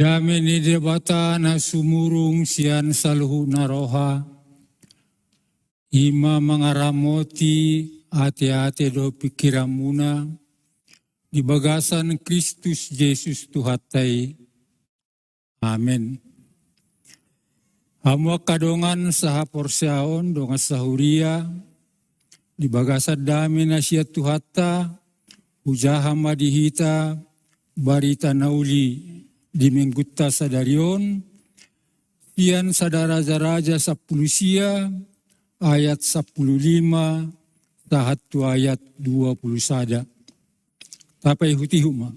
Damini debata na sumurung sian saluhu naroha, ima mangaramoti ate-ate do pikiramuna, di bagasan Kristus Yesus Tuhatai. Amin. Hamwa kadongan saha porsiaon donga sahuria, di bagasan dami na siya Tuhata, ujaha madihita, barita nauli, di menggutta sadarion, pian sadara raja 10 ayat 15 tahatu ayat 20 sada. Tapai hutihuma.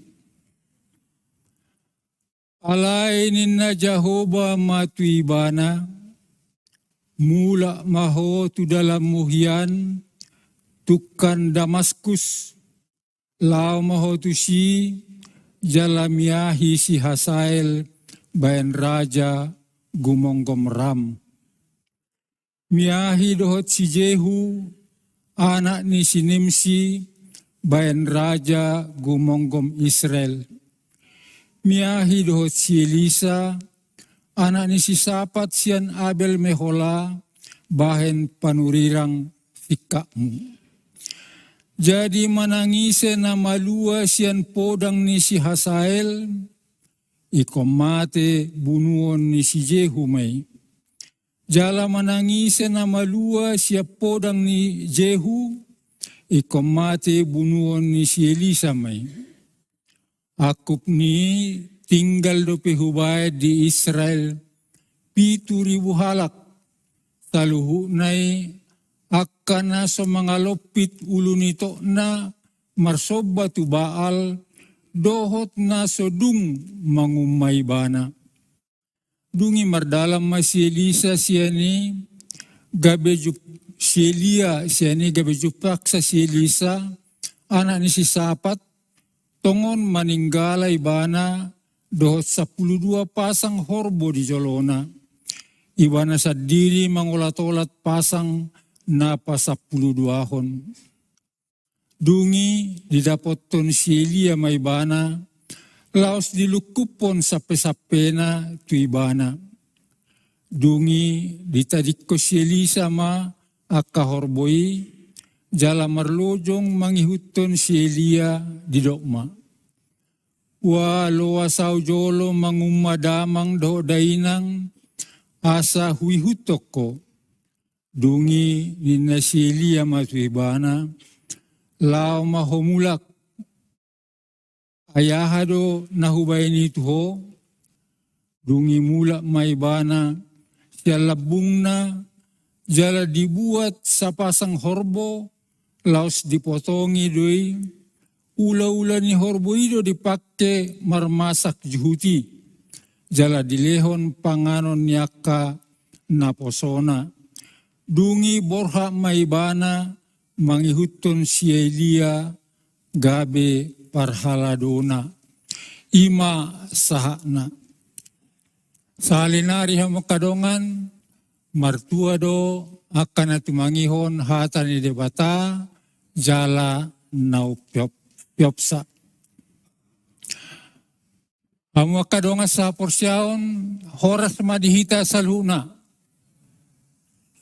Alai ninna Jehovah matuibana, mula maho tu dalam muhian, tukan Damaskus, lau maho tu si, jalamiahi si Hasael, bayan raja gumonggom Ram. Miahi dohot si Jehu, anak ni si Nimsi, bayan raja gumonggom Israel. Miahi dohot si Elisa, anak ni si Sapat sian Abel Mehola, bahen panurirang fikakmu. Jadi manangise na malua sian podang ni si Hasael, ikomate bunuon ni si Jehu may. Jala manangise na malua siya podang ni Jehu, ikomate bunuon ni si Elisa may. Akup ni tinggal do pehubay di Israel, 7,000 halak, taluhu nay akan na sa mga lopit ulo nito na marsoba tu Baal, dohot na so dung mangumay bana. Dungi mardalam ma si Elisa siya ni, gabejup si Elia siya ni, gabejupak sa si Elisa, anak ni si Sapat, tongon maninggalay bana, dohot 12 pasang horbo di Jolona. Iwana sa diri mangulat-ulat pasang napa 12 ahon. Dungi didapoton si Elia may bana, laos dilukupon sape-sapena tu ibana. Dungi ditadik ko si Elisa ma akahorboi, jala marlojong mangihuton si Elia di dokma. Wa loa sao jolo mangumadamang do dainang asa huihutok ko. Dungi nina si Elia matuibana, lao mahomulak. Ayahado nahubay ni tuho, dungi mula maibana, siya labung na, jala dibuat sa pasang horbo, laos dipotongi doy, ula-ula ni horbo ido dipakke marmasak juhuti, jala dilehon panganon niyaka naposona. Dungi borha maibana mangihuton si Elia gabe parhaladona ima sahana. Salinari hamakadongan martua do akan atumangihon hata ni debata jala nau piopsa. Hamakadongan sa porsyaon horas madihita saluna.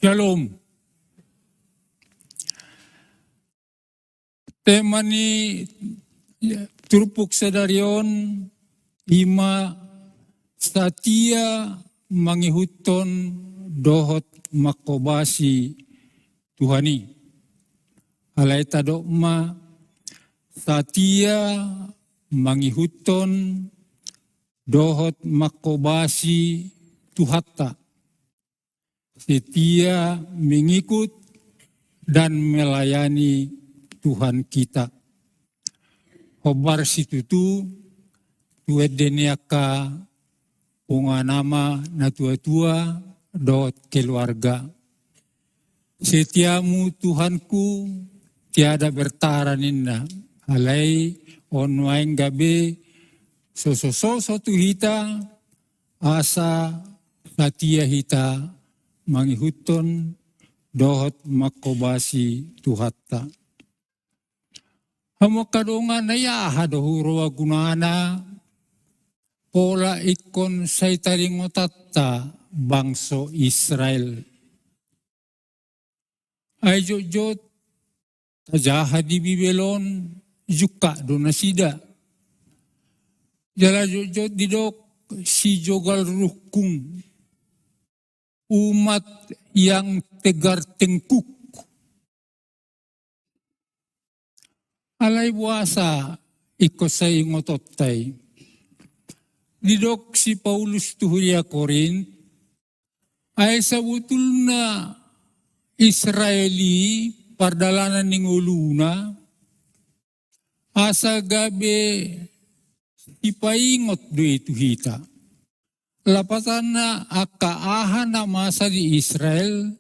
Shalom. Tema ni turpuk sadarion ima satia mangihuton dohot makobasi Tuhani. Alay tadokma satia mangihuton dohot makobasi Tuhata. Setia mengikut dan melayani Tuhan kita. Hobar situtu tuedeniaka punganama na tua-tua dot keluarga. Setiamu Tuhanku tiada bertara ninna. Alai onwaing gabe soso-soso tu hita asa satia hita mangihuton dohot makobasi Tuhata. Hamakadongan na yaha dohuro gunana pola ikon say taringotatta bangso Israel. Ay jojot tajaha di Bibelon juka do nasida. Jala jojot didok si jogal rukung umat yang tegar tengkuk. Alay buasa iko say ngototay. Didok si Paulus tuhuria Korint ay sabutul na Israeli pardalanan ning uluna asa gabe ipaingot do itu hita. Lapatan na akaahan na masa di Israel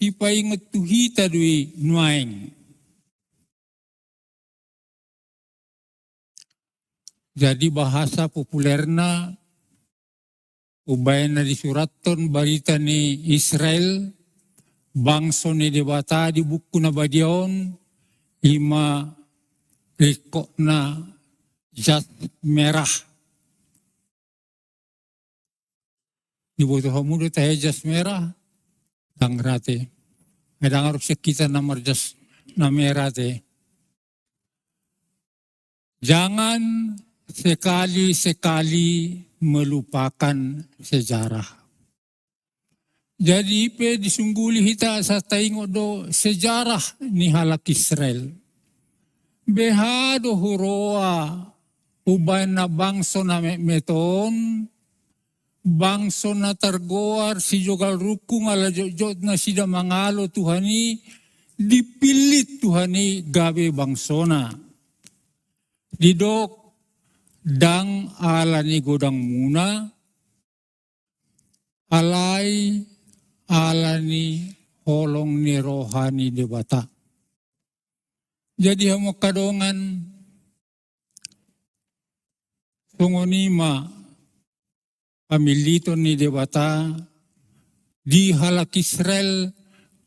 ipaingot tu hita do nuaing. Jadi bahasa populerna ubay na disuraton barita ni Israel bangso ni debata di buku na badion ima riko na jas merah. Di boto hamudo tayo jas merah dangrate. Ay dangarok siya kita namar jas na merah te. Jangan sekali-sekali melupakan sejarah. Jadi disungguli hita sa taingo do sejarah ni halak Israel. Behado huroa ubay na bangso na meton, bangso na targoar si jogal rukung ala jojot na sida mangalo Tuhani, dipilit Tuhani gabe bangso na. Didok dang ala ni godang muna, alay ala ni holong ni rohani debata. Jadi hamo kadongan sungonima pamilito ni debata di halak Israel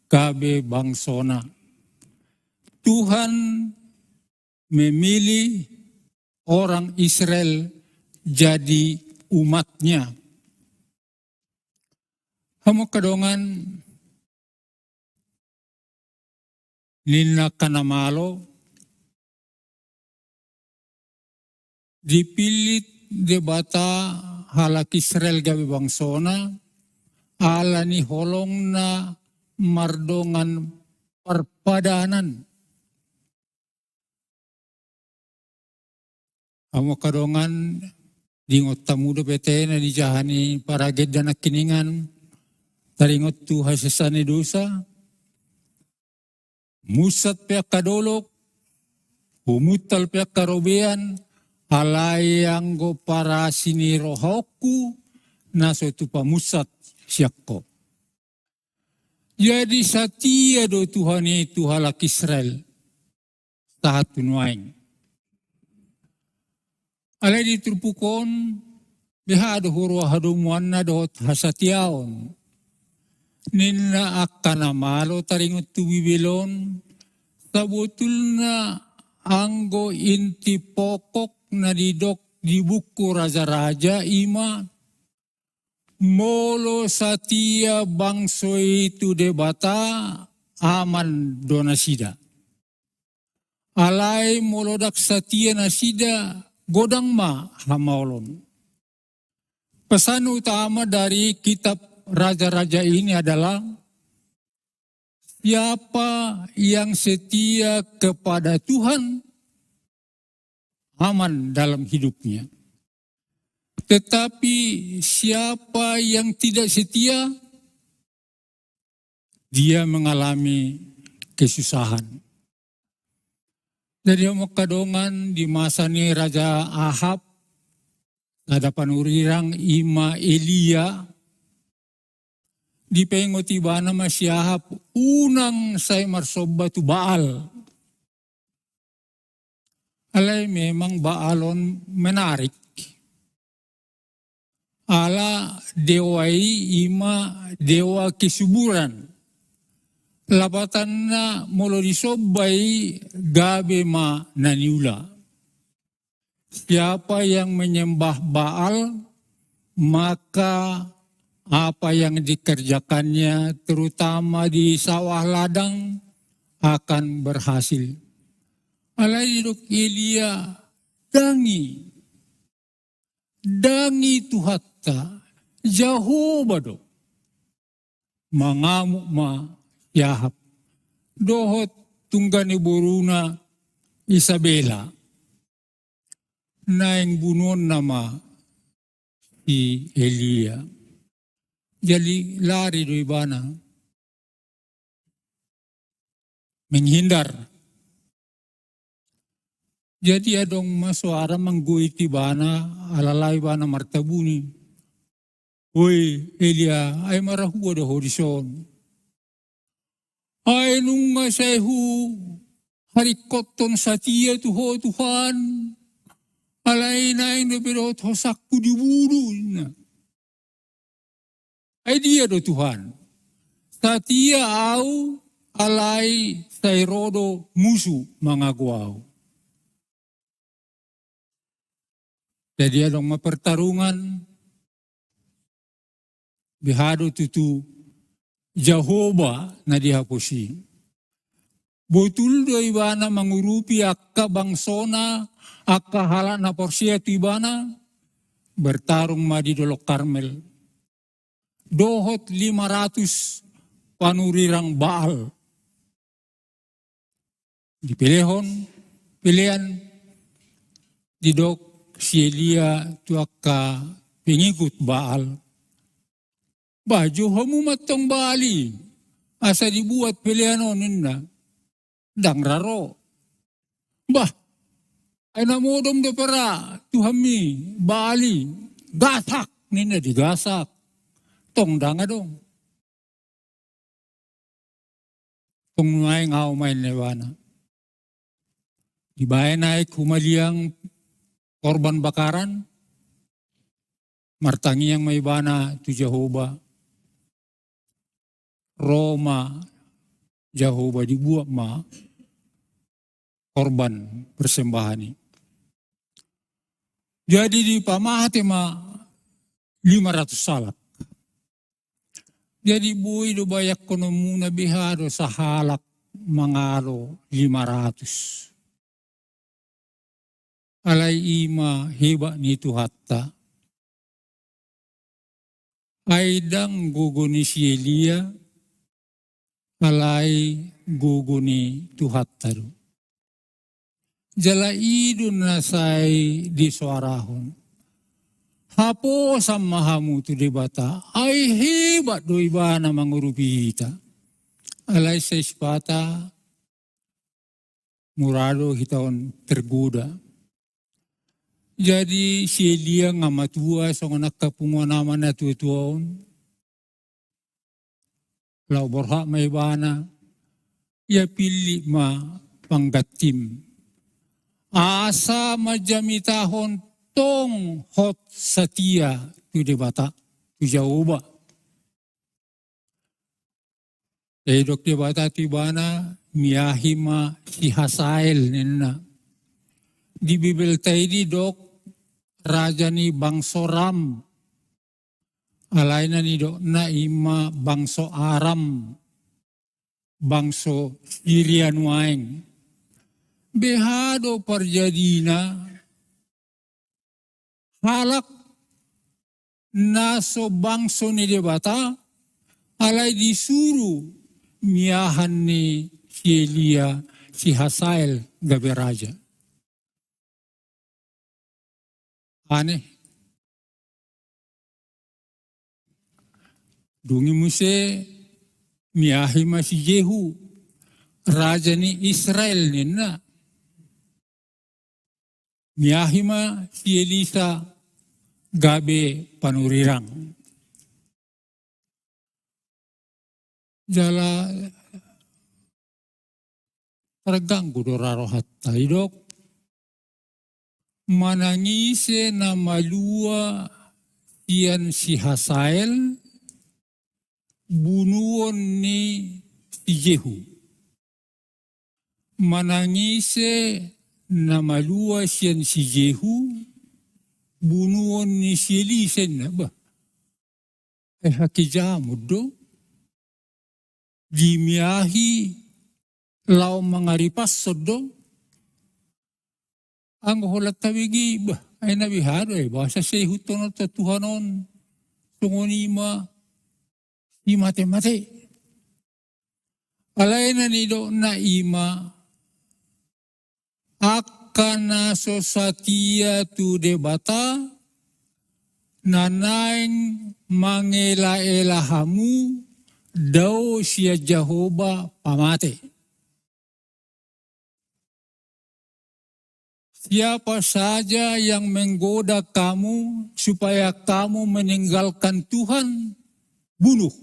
gabe bangsona. Tuhan memilih orang Israel jadi umatnya. Hamo kadongan nina kanamalo dipilit debata halak Israel gabi bangsona ala ni holong na mardongan perpadanan. Hamo kadongan dingot tamudo pete na di jahani paraged dan kiningan taringot tu hasasani dosa, musat pihak kadolok, humutal pihak karobean, halayang go para sini rohoku, naso tu pamusat siakko. Jadi satia do Tuhan itu halak Israel, tahat tunuaing. Alay diturpukon, behado huro hadumuan na dohot hasatiaon. Nina akana malo taringot tu Bibelon, sabutul na anggo inti pokok na didok di buku raja-raja ima, molo satia bangso itu debata aman donasida. Alay molodak satia nasida godang ma hamaolon. Pesan utama dari kitab raja-raja ini adalah siapa yang setia kepada Tuhan aman dalam hidupnya. Tetapi siapa yang tidak setia dia mengalami kesusahan. Jadi kadongan di masa ini Raja Ahab ada panurirang ima Elia di pengotibana masyahap unang say marsoba tu Baal. Alay memang Baalon menarik. Ala dewai ima dewa kesuburan. Lapatan na molo disobay gabe ma naniula. siapa yang menyembah Baal, maka apa yang dikerjakannya terutama di sawah ladang akan berhasil. Alai dok Elia dangi Tuhatta, Jehovah dok, mangamuk ma Yahab, dohot tunggani boruna Isabela, naing bunuh nama si Elia. Jadi lari do ibana, menghindar. Jadi adong masuara mangguiti bana alalai bana martabuni. Oi Elia, ay marahu ada horizon. Ay nunga sehu harikoton satia tuho Tuhan. Alay na ino pero hosakku diburu. Ay dia do Tuhan. Satia au alay sayrodo musuh mangaguau. Jadi adong mapertarungan bihado tutu Jehovah na dihapusi. Betul do ibana mangurupi akka bangsona, akka halak na porsia tu ibana, bertarung madi dolok Karmel. Dohot 500 panurirang Baal. Pilihan didok si Elia tu akka pengikut Baal. Baju hamu matong Baali. Asa dibuat pilihan onin na. Dang raro. Bah, ay namodom do para tuhami Baali. Gasak. Nina digasak. Tong danga dong. Tong ngay ngaw may newana. Dibayan ay kumaliang korban bakaran, martangi yang may bana tu Jehovah, Roma Jehovah dibuat ma korban persembahan ini. Jadi di pamahati ma 500 salak. Jadi buhay do bayak kono muna bihado sa halak mangalo 500. Alay ima heba ni Tuhatta. Aidang guguni si Elia, alay guguni Tuhatta. Jala idun na say di suarahon. Hapo sa mahamu tu di bata, ay hebat do iba na mangurupita. Alay sa ispata, murado hitaon tergoda. Jadi si Elia nga matua sa so nakapunga naman na tutuon. Lau borha may bana, ya pili ma panggatim. Asa majamitahon tong hot satia tu debata tu Jehovah. Dok debata tu bana miyahima si Hasael nina. Di Bibel tayo dok raja ni bangso Ram. Alay na ni dok na ima bangso Aram. Bangso Syrian waing. Behado parjadina halak naso bangso ni debata alay disuruh miyahan ni si Elia si Hasael gabi raja. Aneh. Dungi muse miyahi si Jehu, raja ni Israel nina. Miyahi si Elisa gabe panurirang. Jala terganggu dorarohat taidok. Manangise na malua iyan si Hasael, bunuon ni si Jehu. Manangise na malua siyan si Jehu, bunuon ni si Elisa na ba? Ay hakijamod do. Gimiyahi lao mga ripas do. Ang hulat tawigi ba? Ay nabihado ay basa sa ihuton at Tuhanon. Tungunima, di mate-mate. Alay na nido na ima, akana so satia tu debata, nanaing mangela-elahamu, daw siya Jehovah pamate. Siapa saja yang menggoda kamu supaya kamu meninggalkan Tuhan, bunuh.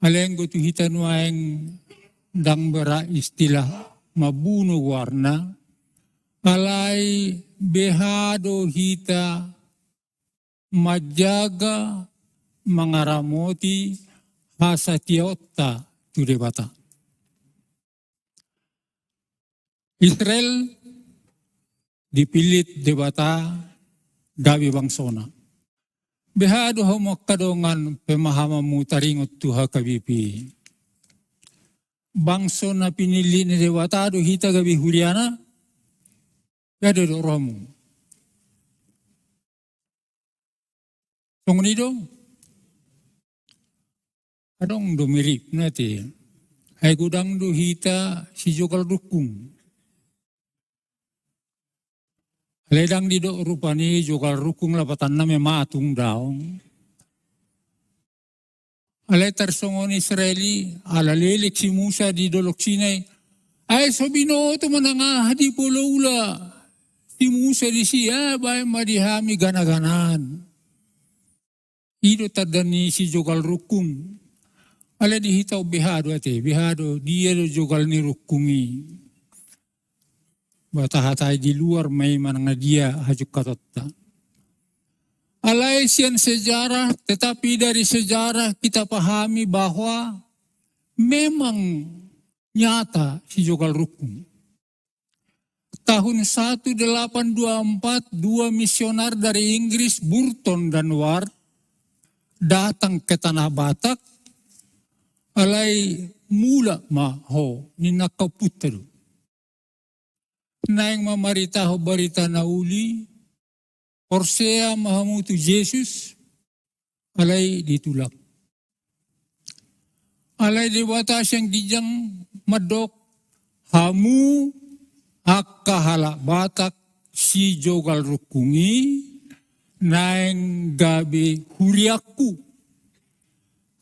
Alenggo tu hitan waeng dang bera istilah mabunuh warna. Alai behado hita majaga mangaramoti hasatiota tu debata. Israel dipilit debata gabi bangsona. Behado homok kadongan pemahamamu taringot tuha kabipi. Bangso na pinili ni debata do hita gabi huliana, gado do romu. Tungnido, adong do mirip nati. Ay gudang do hita si jokal rukung. Ledang di do rupani jokal rukung lapatan na matung daong. Alay tarsongon Israeli, alalilik si Musa di dolok sinay. Ay sabino ito mananga hadi pulaula. Si Musa di siya, bay madihami ganaganan. Ido tadan ni si jokal rukung. Alay di hitaw bihado ate, bihado dia do jokal ni rukungi. Batahatay di luar may mananga dia hajuk katotta. Alay siyan sejarah, tetapi dari sejarah kita pahami bahwa memang nyata si jokal rukun. Tahun 1824, 2 misionar dari Inggris, Burton dan Ward, datang ke Tanah Batak. Alay mula maho ni nakaputero. Naing mamaritaho barita na uli, Orsea mahamutu Jesus, alay ditulak. Alay dibata siyang dijang madok, hamu akahala batak si jogal rukungi, naing gabi huriaku.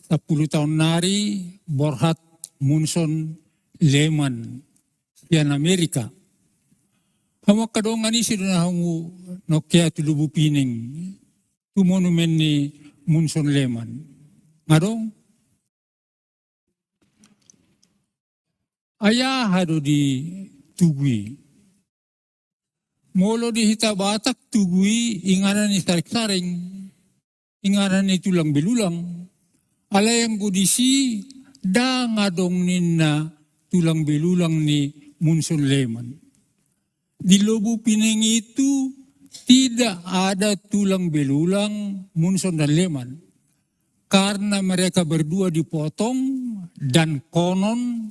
10 tahun nari, Borhat Munson Lehman, yan Amerika. Hamak kadongan isi na hangu no kaya tulubu pining tu monumen ni Munson Lehman. Ngadong ayah hado di tugui. Molo di hita batak tugui inganan ni tarik-taring. Inganan ni tulang belulang. Alayang kudisi da ngadong nina tulang belulang ni Munson Lehman. Di Lubu Pining itu tidak ada tulang belulang Munson dan Lehman. Karena mereka berdua dipotong dan konon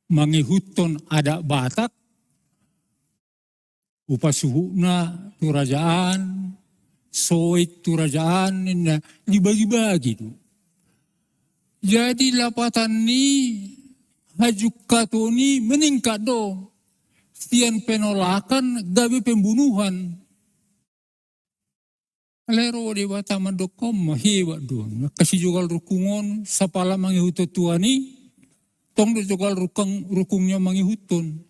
mangihuton ada Batak. Upasuhuna turajaan, soit turajaan, dibagi-bagi tu. Jadi lapatan ni hajuk katoni meningkat do. Tian penolakan gabi pembunuhan. Alero di bataman dokom hebat doon. Kasi jugal rukungon sa pala mangihutot tuani. Tong do jugal rukungnya mangihuton.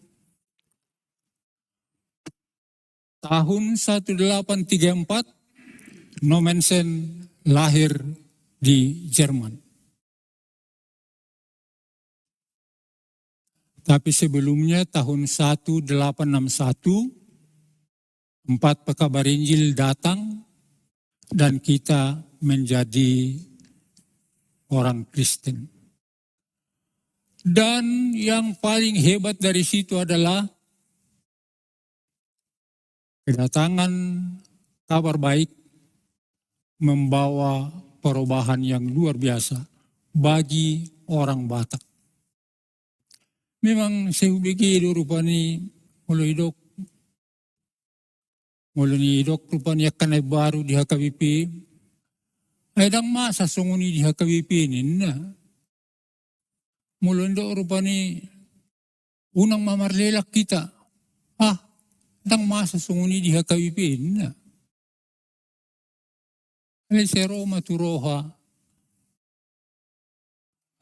Tahun 1834 Nommensen lahir di Jerman. Tapi sebelumnya tahun 1861, 4 pekabar Injil datang dan kita menjadi orang Kristen. Dan yang paling hebat dari situ adalah Kedatangan kabar baik membawa perubahan yang luar biasa bagi orang Batak. Memang saya pikir rupanya mulai hidok rupanya akan baru di HKBP. Aydang masa sunguni di HKBP ini na. Mulai rupanya unang mamarlelak kita. Dang masa sunguni di HKBP ini na. Ay seroma turoha.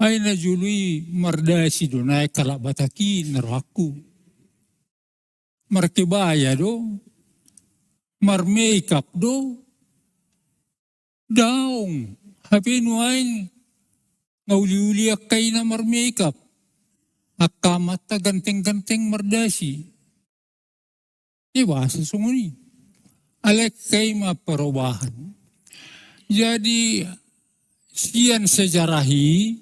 Ay najului mardasi do na kalabataki naraku. Markebaya do. Marmakeup do. Daong. Happy nuain. Ngauli-uli akay na marmakeup. Akamata ganteng-ganteng mardasi. Diba sa sunguni. Alek kay maperubahan. Jadi sian sejarahi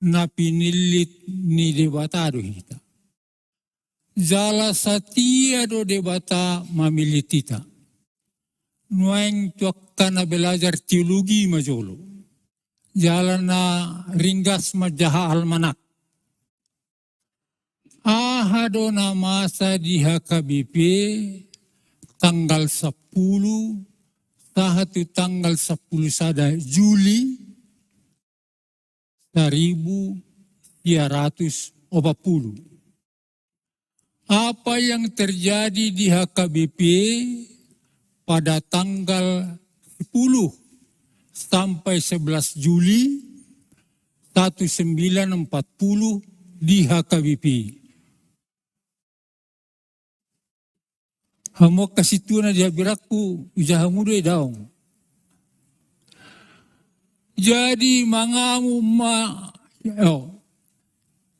na pinilit ni debatado kita. Jala satia do debata mamilit kita. Nuaing tuak na belajar teologi majolo. Jala na ringgas majaha almanak. Ahado na masa di HKBP tanggal 10 sahatu tanggal 10 sada Juli 1340. Apa yang terjadi di HKBP pada tanggal 10 sampai 11 Juli 1940 di HKBP. Hamo kasitu na dia biraku ujahamu doy daong. Jadi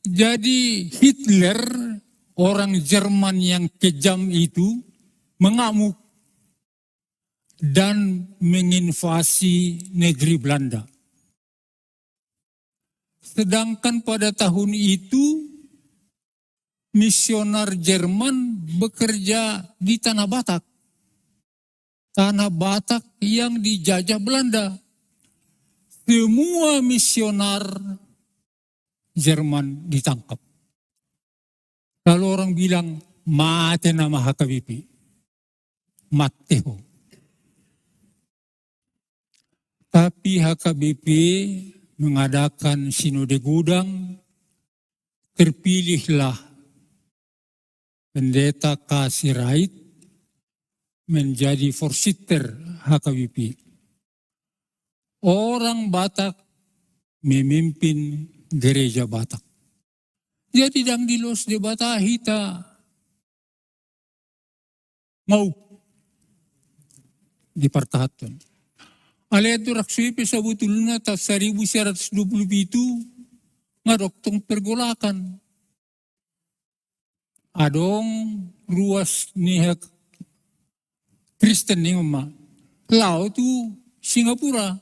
jadi Hitler orang Jerman yang kejam itu mengamuk dan menginvasi negeri Belanda. Sedangkan pada tahun itu misioner Jerman bekerja di Tanah Batak. Tanah Batak yang dijajah Belanda. Semua misioner Jerman ditangkap. Lalu orang bilang, mate nama HKBP. Mateho. Tapi HKBP mengadakan sinode gudang, terpilihlah Pendeta Kasirait menjadi Forsitter HKBP. Orang Batak memimpin gereja Batak. Jadi dang dilos de Batahita mau dipertahankan. Alayat raksui sa butulna ta 1927 ngadoktong pergolakan. Adong ruas ni Kristen ni Mama. Lao tu Singapura.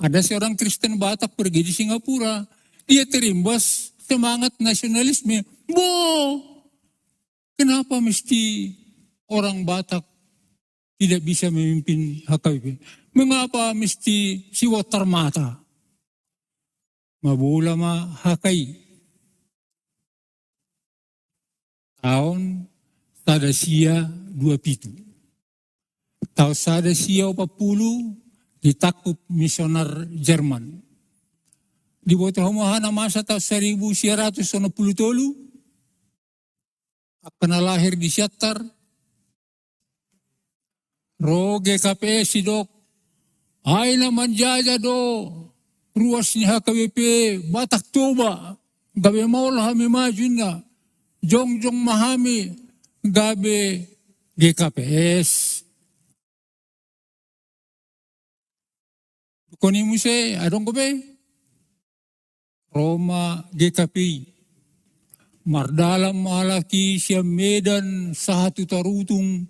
Ada seorang Kristen Batak pergi di Singapura. Dia terimbas semangat nasionalisme. Kenapa mesti orang Batak tidak bisa memimpin HKBP? Mengapa mesti si Watermata? Mabula HKI. Tahun Sadasia 27. Tahun Sadasia 40 ditakup misioner Jerman. Di bawah homohana masa tahun 1970 akan lahir di Syatar. Roge KPS dok. Ay naman jaja do. Ruas ni HKBP Batak Toba. Gabi maulah kami maju na. Jong mahami gabi GKPS. Koni muse adong ko be Roma GKP. Mardalam malaki siya Medan sa hatutarutong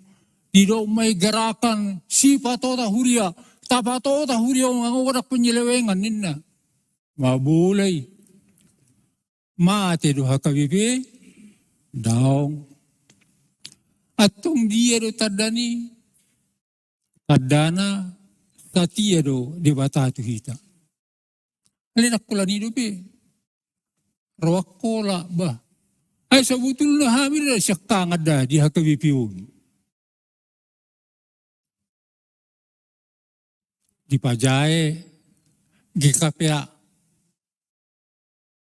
di daw may garakan si patota huria. Tapatota huria ang wadak penyelewengan ninna. Mabulay. Mate do HKBP. Daong. Atong dia do tadana tatia do debata tu hita. Alin akulah ni do pe. Rawakola ba. Ay sebetulnya hamil dah syakang ada di HKBPU. Di Pajae, GKPA.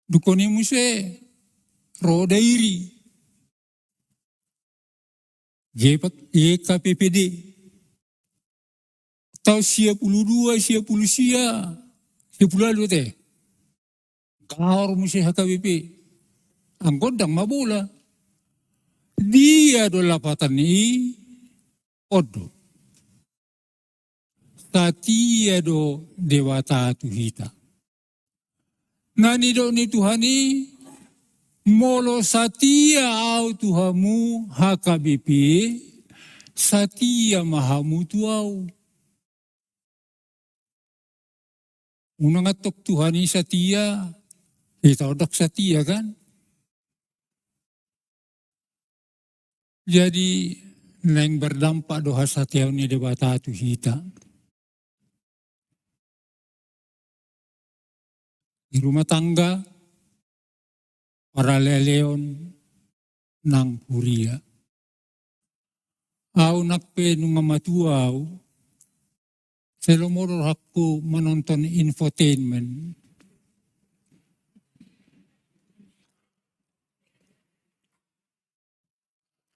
Dukoni muse roda iri. GKPPD. Tahu sia 12, sia 10 sia. Sia pula lu teh. Gaor muse HKBP. Anggodang mabola. Dia do lapatan ni odo. Tatia do dewata tuhita. Nani do ni Tuhani molo satia au Tuhamu HKBP satia mahamu tuau. Unang atok Tuhani satia, kita odak satia kan? Jadi neng berdampak doha satia ni debata tuhita. Di rumah tangga, para leleon nang puria. Au nakpe nung amatuaw, selomoro aku menonton infotainment.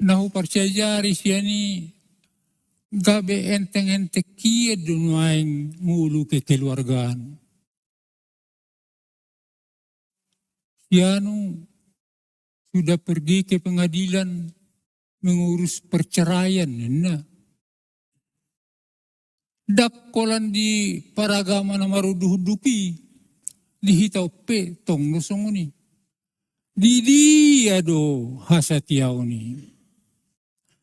Nahu percayari siya ni gabe enteng-enteng kia dunuaing mulu ke keluargaan. Sianu sudah pergi ke pengadilan mengurus perceraian. Nah. Dakkolan di paragama na maruduhuduki dihitaw pe tong nosong ni. Di dia do hasatiaw ni.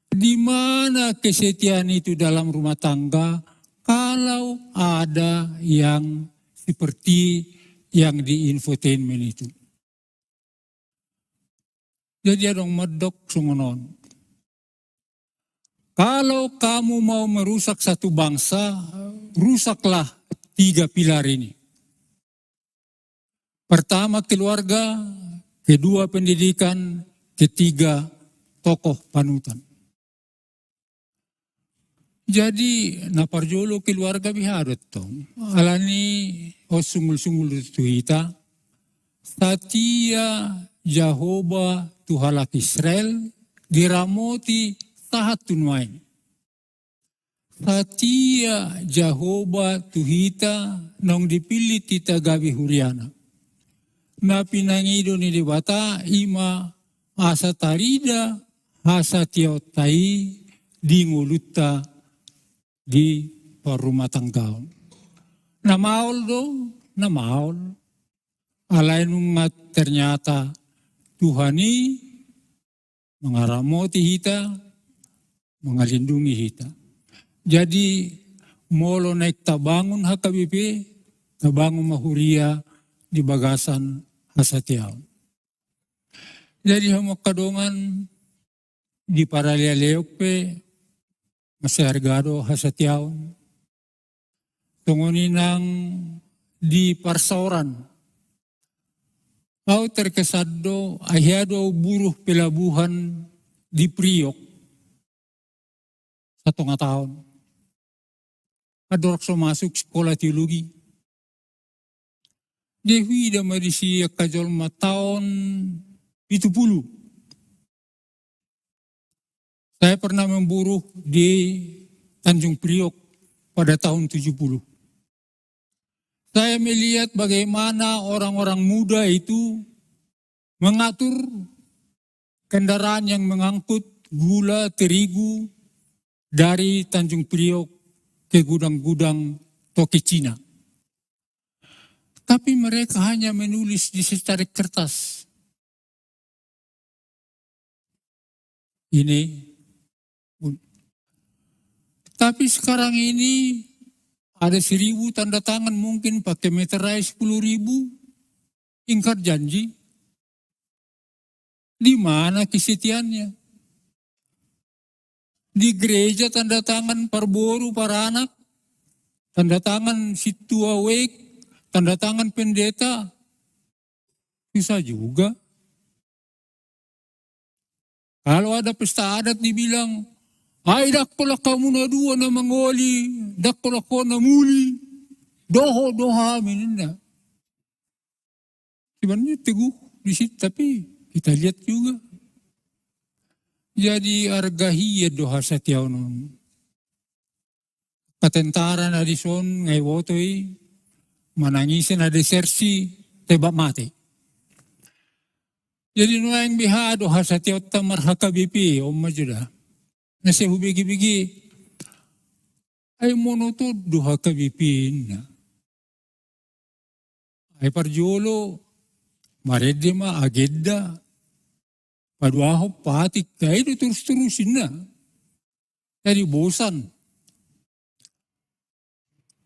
Di mana kesetiaan itu dalam rumah tangga kalau ada yang seperti yang di infotainment itu. Jadi adong medok sungonon. Kalau kamu mau merusak satu bangsa, rusaklah 3 pilar ini. Pertama keluarga, kedua pendidikan, ketiga tokoh panutan. Jadi naparjolo keluarga biharot tong. Alani sungul-sungul tuhita. Satia Jehovah Tuhalak Israel diramoti tahat tunwain. Satia Jehovah Tuhita nong dipilih tita gabi huriana. Na pinangido ni debata ima asa tarida asa tiotai di nguluta di parumah tanggaon. Namaol do, namaol. Alain umat ternyata Tuhani mengaramoti hita, mengalindungi hita. Jadi molo naik tabangun HKBP, tabangun mahuria di bagasan hasatiaw. Jadi hamak kadongan di paralialeok pe masyargado hasatiaw. Tungunin ng di parsauran. Au terkesado ahyado buruh pelabuhan di Priok 1 tahun. Adorak so masuk sekolah teologi. Dewi da marisi kajol tahun 70. Saya pernah memburuh di Tanjung Priok pada tahun 70. Saya melihat bagaimana orang-orang muda itu mengatur kendaraan yang mengangkut gula, terigu dari Tanjung Priok ke gudang-gudang toke Cina. Tapi mereka hanya menulis di secari kertas. Ini. Tapi sekarang ini ada 1000 tanda tangan mungkin pakai meterai 10.000. Ingkar janji. Di mana kesetiaannya? Di gereja tanda tangan parboru para anak, tanda tangan si tua wake, tanda tangan pendeta, bisa juga. Kalau ada pesta adat dibilang, ay dakkola kamu na dua na mangoli, dakkola ko na muli, doha amin na. Sebenarnya teguh di situ, tapi kita lihat juga. Jadi argahiya doha sa tiyaw nun. Katentara na dison ngay wotoy, manangisin na desersi, tebak mati. Jadi nuayang biha doha sa tiyaw tamar hakabipi, o majuda. Nasi hubigi-bigi, ay monoto doha kabipin na. Ay parjolo, maredima agedda, paduaho patik, kaya ito terus-terusin na. Jadi bosan.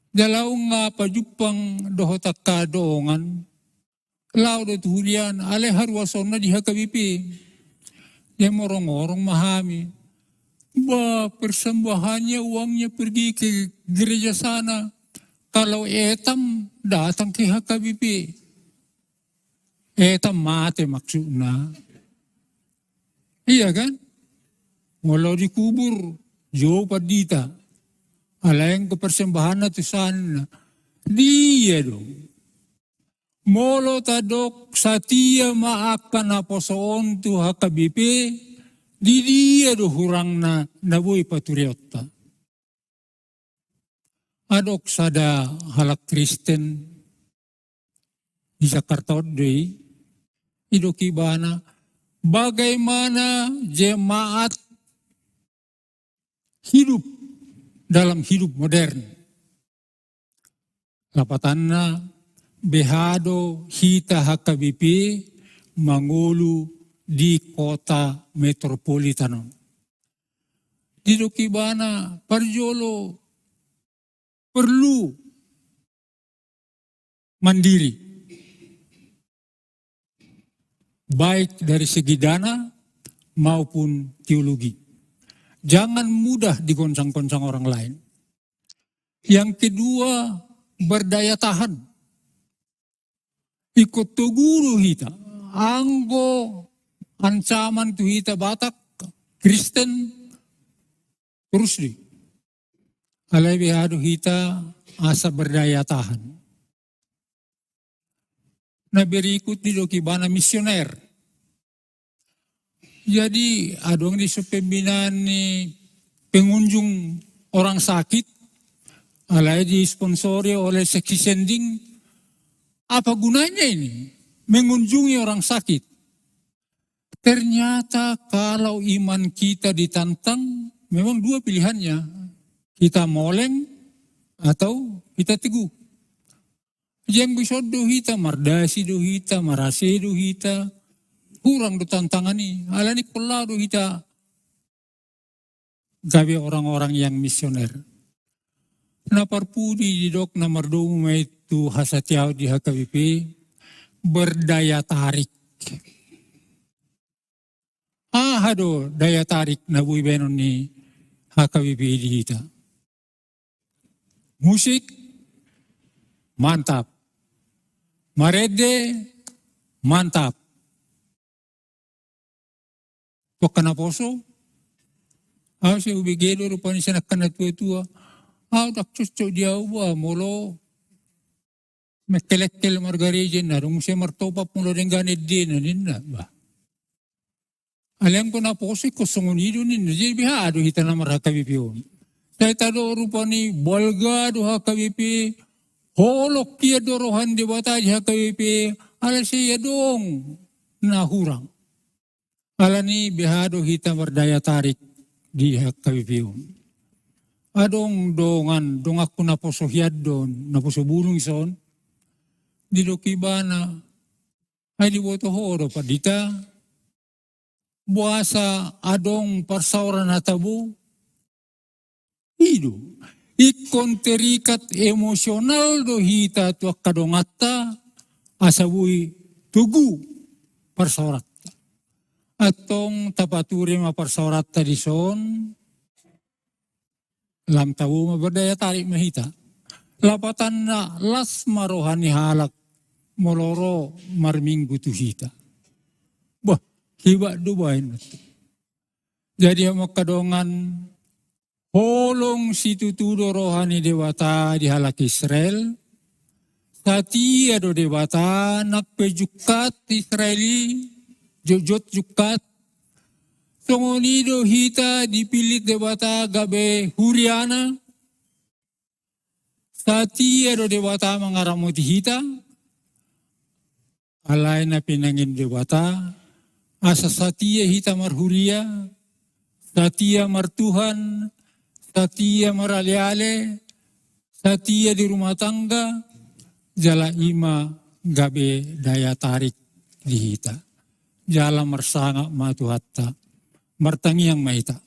Dalawang nga pajupang dohotak kadoongan, lao do tuhulian, alay harwason na diha kabipi. Yan morong-orong mahami. Ba, persembahannya, uangnya pergi ke gereja sana. Kalau etam, datang ke HKBP. Etam mati maksudnya. Iya kan? Walau dikubur, jauh padita. Alayang ke persembahan na to sana. Dia dong. Molo tadok satia maakan aposoon to HKBP. Di dia do hurang na nabuhi paturiotta. Adok sada halak Kristen di Jakarta doy, idoki bana bagaimana jemaat hidup dalam hidup modern. Lapatanna behado hita HKBP mangulu di kota metropolitano. Di Dokibana, parjolo perlu mandiri. Baik dari segi dana maupun teologi. Jangan mudah digoncang-goncang orang lain. Yang kedua, berdaya tahan. Ikut tuguru hita. Anggo ancaman tu hita Batak, Kristen, terus di. Alay bihado hita asa berdaya tahan. Nah berikut di Dokibana misioner. Jadi adong di pembinaan ni pengunjung orang sakit, alay disponsori oleh seksi sending. Apa gunanya ini? Mengunjungi orang sakit. Ternyata kalau iman kita ditantang, memang dua pilihannya. Kita moleng atau kita teguh. Yang bisa dohita, mardasi dohita, marase dohita, kurang do tantangan ini. Alani kula dohita gawe orang-orang yang misioner. Naparpudi di dok nomor 2 itu hasatiaw di HKBP berdaya tarik. Hado daya tarik na buhay benon ni HKBP di kita. Musik, mantap. Marede, mantap. Toka na poso, si ubigelo rupan siya nakanatua-tua. Daksus dia uwa, molo. Mekelekkel margarijin na, rung siya martopap mula rin ganit din, na ba? Alam ko na po si kusungunido ni Jadi bihado hita na marakabipiyon. Dahil tado rupa ni Bolga do hakabipi, holok kia dorohan di bata di hakabipi, ala siya dong nahurang. Ala ni bihado hita berdaya tarik di hakabipiyon. Adong dongan, dong ako na po sohyad doon, na po subulong ison, di Dokibana, ay di boto horo padita, buasa adong parsauran hatabu, hidu. Ikon terikat emosional do hita tuak kadongata, asabui tugu parsaurat. Atong tapaturi maparsaurat tadison, Lam tabu berdaya tarik mahita. Lapatan na las marohani halak moloro marminggu tuhita. Wah, hiba dubain. Jadi makadongan holong situ tudo rohani dewata di halak Israel. Sati ado dewata nak pejukat Israeli jojot jukat. Songonido hita dipilih dewata gabe huriana. Sati ado dewata mangaramuti hita. Alay na pinangin dewata. Asa satia hita marhuria. Satia martuhan. Satia marale-ale. Satia di rumah tangga. Jala ima gabe daya tarik di hita. Jala marsanga matu hatta. Martangi yang mahita.